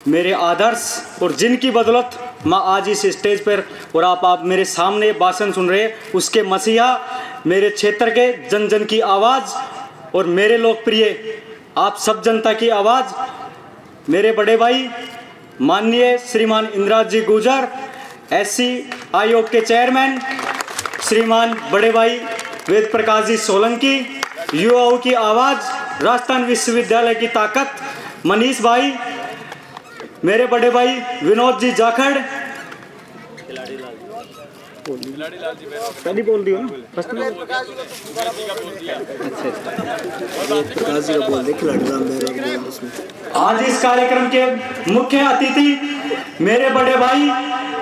मेरे आदर्श और जिनकी बदौलत मैं आज इस स्टेज पर और आप मेरे सामने भाषण सुन रहे हैं, उसके मसीहा, मेरे क्षेत्र के जन जन की आवाज़ और मेरे लोकप्रिय आप सब जनता की आवाज़, मेरे बड़े भाई माननीय श्रीमान इंद्राज जी गुर्जर, एससी आयोग के चेयरमैन श्रीमान बड़े भाई वेद प्रकाश जी सोलंकी, युवाओं की आवाज़, राजस्थान विश्वविद्यालय की ताकत मनीष भाई, मेरे बड़े भाई विनोद जी जाखड़, पहले बोल दियो ना, फर्स्ट में आज इस कार्यक्रम के मुख्य अतिथि मेरे बड़े भाई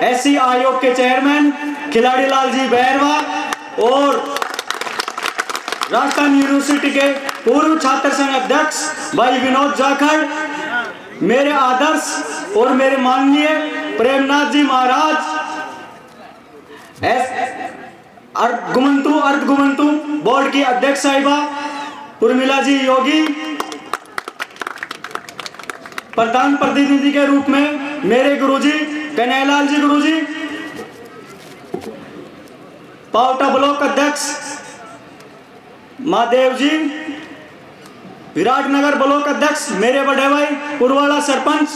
एससी आयोग के चेयरमैन खिलाड़ी लाल जी बैरवा और राजस्थान यूनिवर्सिटी के पूर्व छात्र संघ अध्यक्ष भाई विनोद जाखड़, मेरे आदर्श और मेरे माननीय प्रेमनाथ जी महाराज, अर्धगुमंतु बोर्ड की अध्यक्ष साहिबा उर्मिला जी योगी, प्रधान प्रतिनिधि के रूप में मेरे गुरुजी कन्हैयालाल जी गुरुजी, पावटा ब्लॉक अध्यक्ष महादेव जी, विराटनगर ब्लॉक अध्यक्ष मेरे बड़े भाई पुरवाड़ा सरपंच,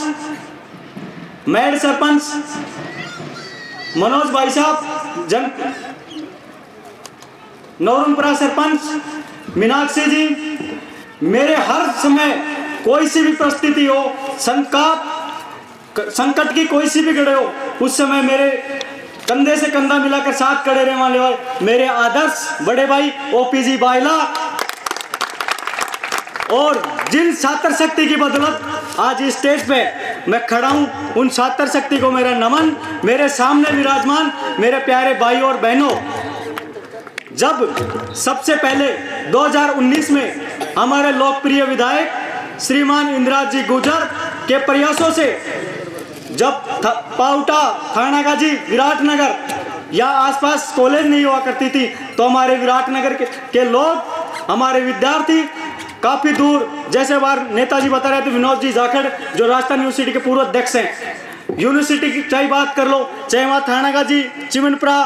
मेड सरपंच मनोज भाई साहब, नौरमपुरा सरपंच मीनाक्षी जी, मेरे हर समय कोई सी भी परिस्थिति हो, संकट की कोई सी भी घड़ी हो, उस समय मेरे कंधे से कंधा मिलाकर साथ खड़े रहने वाले मेरे आदर्श बड़े भाई ओपीजी बाइला, और जिन छात्र शक्ति की बदौलत आज इस स्टेज पे मैं खड़ा हूं, उन छात्र शक्ति को मेरा नमन। मेरे सामने विराजमान मेरे प्यारे भाई और बहनों, जब सबसे पहले 2019 में हमारे लोकप्रिय विधायक श्रीमान इंद्राज जी गुर्जर के प्रयासों से जब पावटा थानागाजी विराटनगर या आसपास कॉलेज नहीं हुआ करती थी, तो हमारे विराटनगर के लोग, हमारे विद्यार्थी काफ़ी दूर, जैसे बार नेताजी बता रहे थे विनोद जी जाखड़ जो राजस्थान यूनिवर्सिटी के पूर्व अध्यक्ष हैं, यूनिवर्सिटी की चाहे बात कर लो, चाहे वहाँ थानागाजी चिमनपुरा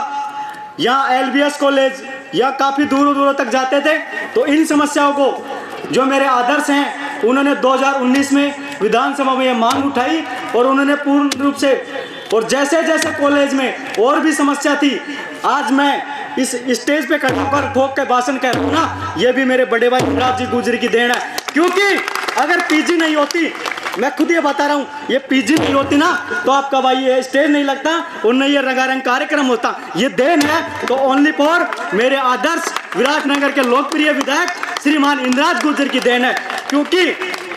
या एलबीएस कॉलेज या काफ़ी दूर दूरों तक जाते थे। तो इन समस्याओं को जो मेरे आदर्श हैं, उन्होंने 2019 में विधानसभा में यह मांग उठाई और उन्होंने पूर्ण रूप से, और जैसे जैसे कॉलेज में और भी समस्या थी, आज मैं इस स्टेज पे खड़ा होकर ठोक के भाषण कह रहा हूँ ना, ये भी मेरे बड़े भाई इंद्राज जी गुर्जर की देन है। क्योंकि अगर पीजी नहीं होती, मैं खुद ये बता रहा हूँ, ये पीजी नहीं होती ना, तो आपका भाई ये स्टेज नहीं लगता और नहीं ये रंगारंग कार्यक्रम होता। ये देन है तो ओनली फॉर मेरे आदर्श विराटनगर के लोकप्रिय विधायक श्रीमान इंद्राज गुर्जर की देन है। क्योंकि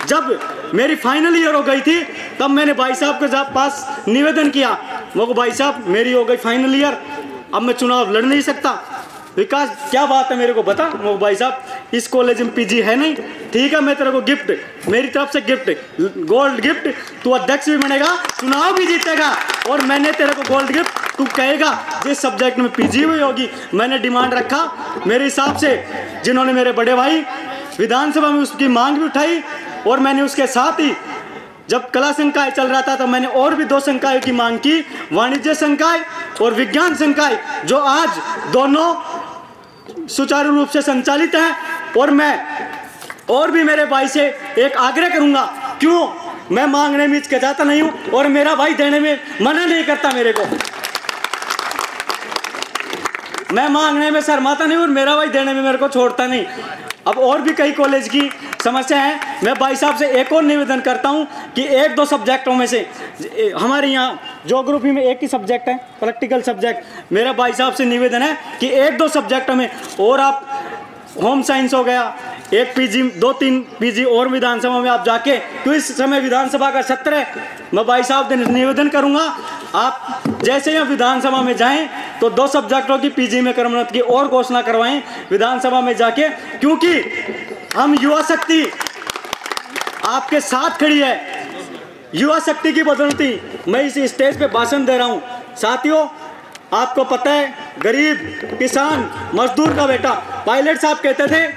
जब मेरी फाइनल ईयर हो गई थी, तब मैंने भाई साहब के पास निवेदन किया, वो भाई साहब मेरी हो गई फाइनल ईयर, अब मैं चुनाव लड़ नहीं सकता। विकास क्या बात है मेरे को बता, वो भाई साहब इस कॉलेज में पीजी है नहीं, ठीक है मैं तेरे को गिफ्ट, मेरी तरफ से गिफ्ट, गोल्ड गिफ्ट, तू अध्यक्ष भी बनेगा, चुनाव भी जीतेगा और मैंने तेरे को गोल्ड गिफ्ट, तू कहेगा जिस सब्जेक्ट में पीजी हुई होगी। मैंने डिमांड रखा, मेरे हिसाब से जिन्होंने मेरे बड़े भाई विधानसभा में उसकी मांग भी उठाई, और मैंने उसके साथ ही जब कला संकाय चल रहा था तो मैंने और भी 2 संकायों की मांग की, वाणिज्य संकाय और विज्ञान संकाय, जो आज दोनों सुचारू रूप से संचालित हैं। और मैं और भी मेरे भाई से एक आग्रह करूंगा, क्यों मैं मांगने में हिचकिचाता नहीं हूं और मेरा भाई देने में मना नहीं करता, मेरे को मैं मांगने में शर्माता नहीं और मेरा भाई देने में मेरे को छोड़ता नहीं। अब और भी कई कॉलेज की समस्या है, मैं भाई साहब से एक और निवेदन करता हूं कि 1-2 सब्जेक्टों में से, हमारे यहाँ ज्योग्राफी में एक ही सब्जेक्ट है प्रैक्टिकल सब्जेक्ट, मेरा भाई साहब से निवेदन है कि 1-2 सब्जेक्टों में और आप, होम साइंस हो गया, 1 पीजी 2-3 पीजी और विधानसभा में आप जाके, तो इस समय विधानसभा का सत्र है, मैं भाई साहब से निवेदन करूंगा आप जैसे ही विधानसभा में जाएं तो 2 सब्जेक्टों की पीजी में क्रमोन्नति की और घोषणा करवाएं विधानसभा में जाके, क्योंकि हम युवा शक्ति आपके साथ खड़ी है। युवा शक्ति की बदौलती मैं इस स्टेज पे भाषण दे रहा हूं। साथियों, आपको पता है, गरीब किसान मजदूर का बेटा, पायलट साहब कहते थे,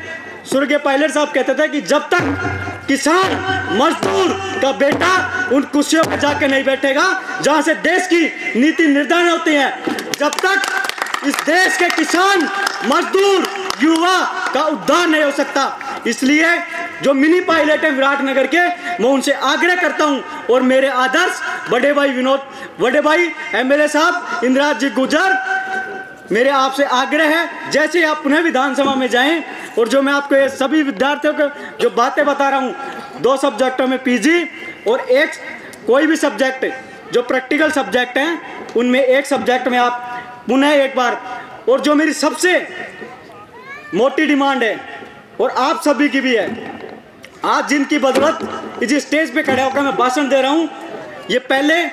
स्वर्गीय पायलट साहब कहते थे कि जब तक किसान मजदूर का बेटा उन कुर्सियों पर जाके नहीं बैठेगा जहां से देश की नीति निर्धारण होती है। जब तक इस देश के किसान, मजदूर, युवा का उद्धार नहीं हो सकता। इसलिए जो मिनी पायलट है विराटनगर के, मैं उनसे आग्रह करता हूं, और मेरे आदर्श बड़े भाई एमएलए साहब इंद्राज जी गुजर, मेरे आपसे आग्रह है, जैसे आप पुनः विधानसभा में जाएं, और जो मैं आपको ये सभी विद्यार्थियों को जो बातें बता रहा हूं, 2 सब्जेक्टों में पीजी और एक कोई भी सब्जेक्ट जो प्रैक्टिकल सब्जेक्ट हैं उनमें एक सब्जेक्ट में आप पुनः एक बार, और जो मेरी सबसे मोटी डिमांड है और आप सभी की भी है, आज जिनकी बदौलत इस स्टेज पे खड़े होकर मैं भाषण दे रहा हूं, ये पहले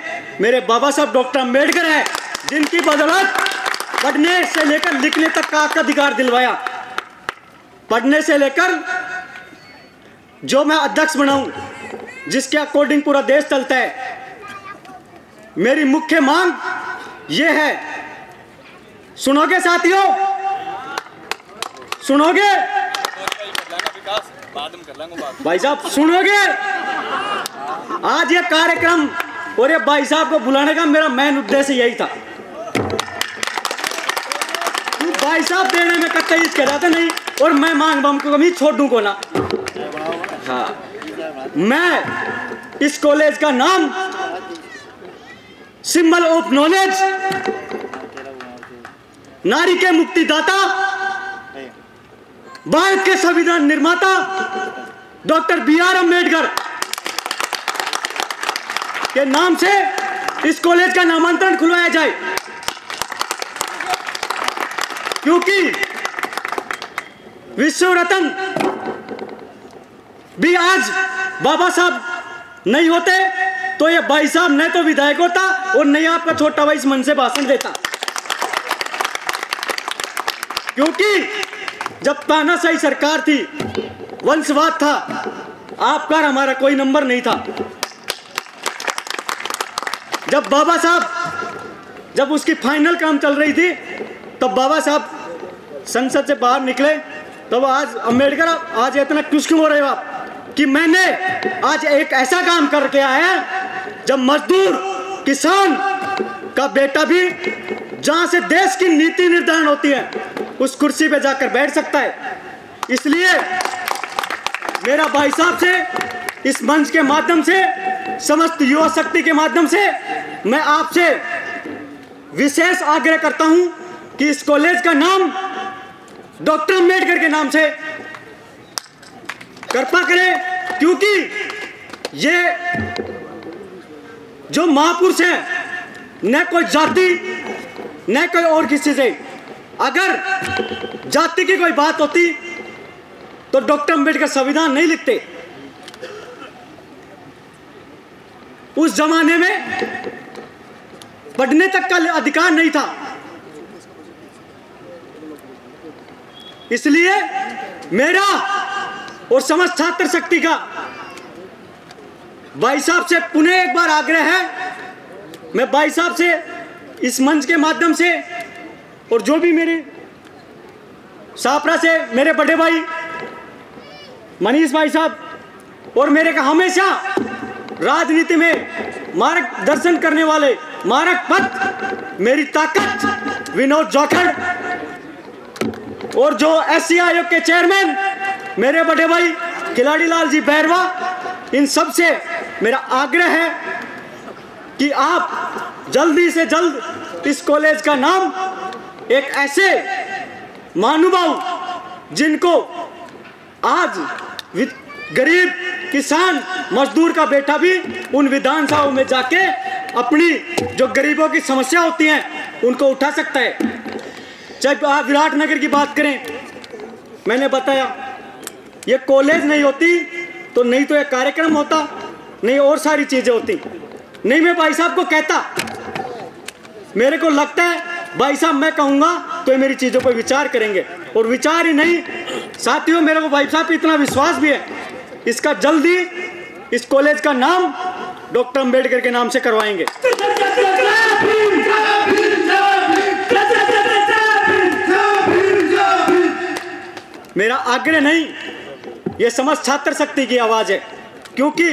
मेरे बाबा साहब डॉक्टर अम्बेडकर है, जिनकी बदौलत पढ़ने से लेकर लिखने तक का अधिकार दिलवाया। पढ़ने से लेकर जो मैं अध्यक्ष बनाऊं, जिसके अकॉर्डिंग पूरा देश चलता है। मेरी मुख्य मांग ये है, सुनोगे साथियों, सुनोगे भाई साहब, सुनोगे? आज ये कार्यक्रम और ये भाई साहब को बुलाने का मेरा मेन उद्देश्य यही था। भाई साहब देने में कतई कहते नहीं, और मैं मांग बम को कभी छोड़ दूं को ना। हाँ, मैं इस कॉलेज का नाम सिंबल ऑफ नॉलेज, नारी के मुक्तिदाता, भारत के संविधान निर्माता डॉक्टर BR अम्बेडकर के नाम से इस कॉलेज का नामांतरण खुलवाया जाए, क्योंकि विश्व रत्न भी आज बाबा साहब नहीं होते तो ये भाई साहब न तो विधायक होता और नहीं आपका छोटा भाई इस मन से भाषण देता। क्योंकि जब तानाशाही सरकार थी, वंशवाद था, आपका और हमारा कोई नंबर नहीं था। जब बाबा साहब, जब उसकी फाइनल काम चल रही थी, तब बाबा साहब संसद से बाहर निकले, तब आज अम्बेडकर आज इतना खुश क्यों हो रहे हो आप कि मैंने आज एक ऐसा काम करके आया जब मजदूर, किसान का बेटा भी जहां से देश की नीति निर्धारण होती है उस कुर्सी पे जाकर बैठ सकता है। इसलिए मेरा भाई साहब से, इस मंच के माध्यम से, समस्त युवा शक्ति के माध्यम से मैं आपसे विशेष आग्रह करता हूं कि इस कॉलेज का नाम डॉक्टर अम्बेडकर के नाम से कृपा करें, क्योंकि ये जो महापुरुष हैं, न कोई जाति न कोई और किसी से, अगर जाति की कोई बात होती तो डॉक्टर अम्बेडकर संविधान नहीं लिखते। उस जमाने में पढ़ने तक का अधिकार नहीं था। इसलिए मेरा और समस्त छात्र शक्ति का भाई साहब से पुनः एक बार आग्रह है, मैं भाई साहब से इस मंच के माध्यम से, और जो भी मेरे सापरा से मेरे बड़े भाई मनीष भाई साहब, और मेरे का हमेशा राजनीति में मार्गदर्शन करने वाले मार्ग पथ मेरी ताकत विनोद जाखड़, और जो SC आयोग के चेयरमैन मेरे बड़े भाई खिलाड़ी लाल जी बैरवा, इन सब से मेरा आग्रह है कि आप जल्दी से जल्द इस कॉलेज का नाम एक ऐसे महानुभाव जिनको आज गरीब किसान मजदूर का बेटा भी उन विधानसभाओं में जाके अपनी जो गरीबों की समस्या होती हैं उनको उठा सकता है। चाहे आप विराटनगर की बात करें, मैंने बताया ये कॉलेज नहीं होती तो नहीं तो ये कार्यक्रम होता, नहीं और सारी चीजें होती। नहीं मैं भाई साहब को कहता, मेरे को लगता है भाई साहब मैं कहूंगा तो ये मेरी चीजों पर विचार करेंगे, और विचार ही नहीं साथियों, मेरे को भाई साहब पे इतना विश्वास भी है, इसका जल्दी इस कॉलेज का नाम डॉक्टर अम्बेडकर के नाम से करवाएंगे। मेरा आग्रह नहीं, ये समस्त छात्र शक्ति की आवाज है, क्योंकि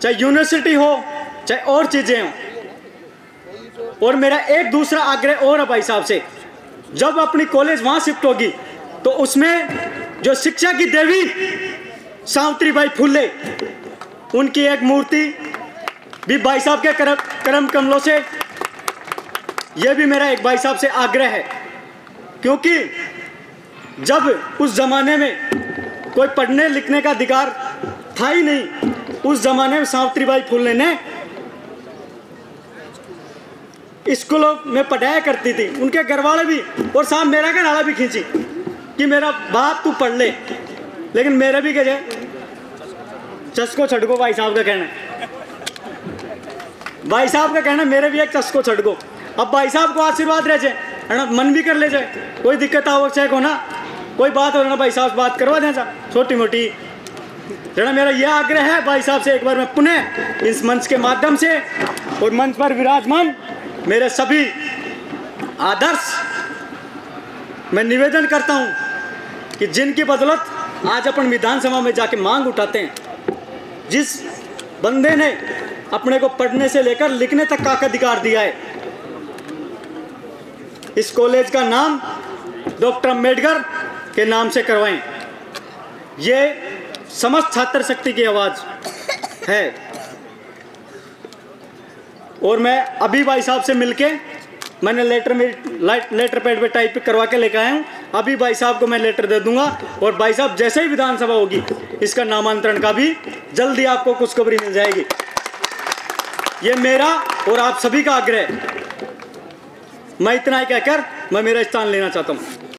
चाहे यूनिवर्सिटी हो, चाहे और चीज़ें हों। और मेरा एक दूसरा आग्रह और है भाई साहब से, जब अपनी कॉलेज वहाँ शिफ्ट होगी तो उसमें जो शिक्षा की देवी सावित्रीबाई फुले, उनकी एक मूर्ति भी भाई साहब के करम कमलों से, यह भी मेरा एक भाई साहब से आग्रह है। क्योंकि जब उस ज़माने में कोई पढ़ने लिखने का अधिकार था ही नहीं, उस ज़माने में सावित्रीबाई फुले ने स्कूलों में पढ़ाया करती थी, उनके घर वाले भी, और साहब मेरा का नाला भी खींची कि मेरा बाप तू पढ़ ले, लेकिन मेरा भी कहे चस्को छटको, भाई साहब का कहना है, भाई साहब का कहना मेरे भी एक चस्को छटको। अब भाई साहब को आशीर्वाद रह जाए है ना, मन भी कर ले जाए, कोई दिक्कत आवश्यक हो ना, कोई बात हो ना भाई साहब बात करवा दें छोटी मोटी। जरा मेरा यह आग्रह है भाई साहब से, एक बार मैं पुनः इस मंच के माध्यम से और मंच पर विराजमान मेरे सभी आदर्श मैं निवेदन करता हूं कि जिनकी बदौलत आज अपन विधानसभा में जाके मांग उठाते हैं, जिस बंदे ने अपने को पढ़ने से लेकर लिखने तक का अधिकार दिया है, इस कॉलेज का नाम डॉक्टर अम्बेडकर के नाम से करवाएं। ये समस्त छात्र शक्ति की आवाज़ है। और मैं अभी भाई साहब से मिलके मैंने लेटर पैड पे टाइप करवा के लेकर आया हूँ। अभी भाई साहब को मैं लेटर दे दूंगा, और भाई साहब जैसे ही विधानसभा होगी इसका नामांतरण का भी जल्दी आपको खुशखबरी मिल जाएगी। ये मेरा और आप सभी का आग्रह। मैं इतना ही कहकर मैं मेरा स्थान लेना चाहता हूँ।